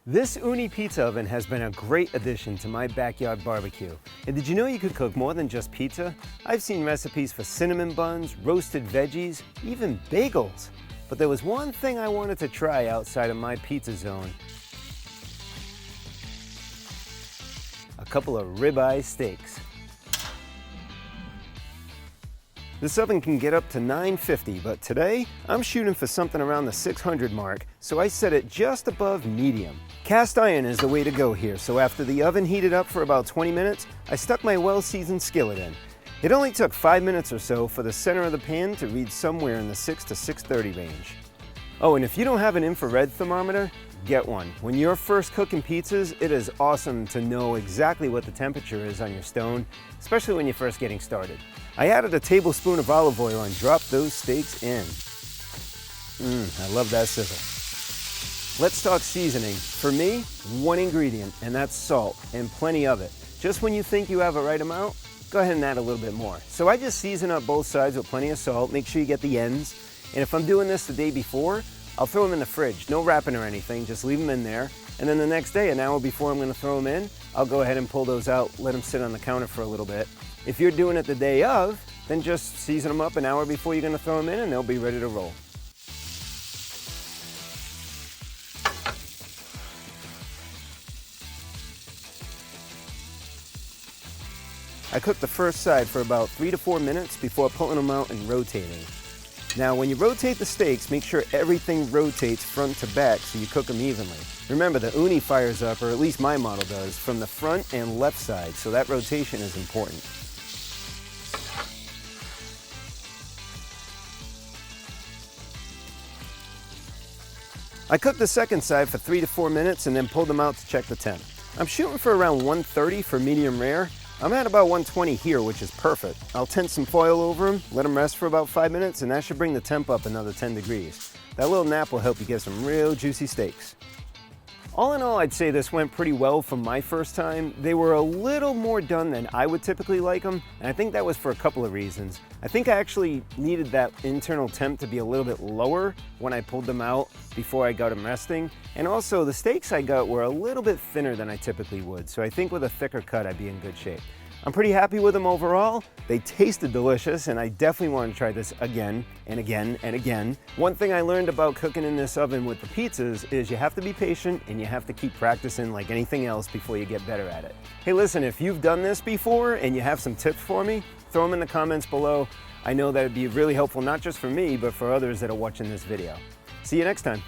This Ooni pizza oven has been a great addition to my backyard barbecue. And did you know you could cook more than just pizza? I've seen recipes for cinnamon buns, roasted veggies, even bagels. But there was one thing I wanted to try outside of my pizza zone. A couple of ribeye steaks. This oven can get up to 950, but today I'm shooting for something around the 600 mark, so I set it just above medium. Cast iron is the way to go here, so after the oven heated up for about 20 minutes, I stuck my well-seasoned skillet in. It only took 5 minutes or so for the center of the pan to read somewhere in the 6 to 630 range. Oh, and if you don't have an infrared thermometer, get one. When you're first cooking pizzas, it is awesome to know exactly what the temperature is on your stone, especially when you're first getting started. I added a tablespoon of olive oil and dropped those steaks in. I love that sizzle. Let's talk seasoning. For me, one ingredient, and that's salt, and plenty of it. Just when you think you have a right amount, go ahead and add a little bit more. So I just season up both sides with plenty of salt, make sure you get the ends. And if I'm doing this the day before, I'll throw them in the fridge. No wrapping or anything, just leave them in there. And then the next day, an hour before I'm gonna throw them in, I'll go ahead and pull those out, let them sit on the counter for a little bit. If you're doing it the day of, then just season them up an hour before you're gonna throw them in and they'll be ready to roll. I cook the first side for about 3 to 4 minutes before pulling them out and rotating. Now, when you rotate the steaks, make sure everything rotates front to back so you cook them evenly. Remember, the Ooni fires up, or at least my model does, from the front and left side, so that rotation is important. I cooked the second side for 3 to 4 minutes and then pulled them out to check the temp. I'm shooting for around 130 for medium rare. I'm at about 120 here, which is perfect. I'll tint some foil over them, let them rest for about 5 minutes, and that should bring the temp up another 10 degrees. That little nap will help you get some real juicy steaks. All in all, I'd say this went pretty well for my first time. They were a little more done than I would typically like them, and I think that was for a couple of reasons. I think I actually needed that internal temp to be a little bit lower when I pulled them out before I got them resting. And also, the steaks I got were a little bit thinner than I typically would, so I think with a thicker cut, I'd be in good shape. I'm pretty happy with them overall. They tasted delicious, and I definitely want to try this again and again and again. One thing I learned about cooking in this oven with the pizzas is you have to be patient and you have to keep practicing like anything else before you get better at it. Hey, listen, if you've done this before and you have some tips for me, throw them in the comments below. I know that would be really helpful, not just for me, but for others that are watching this video. See you next time.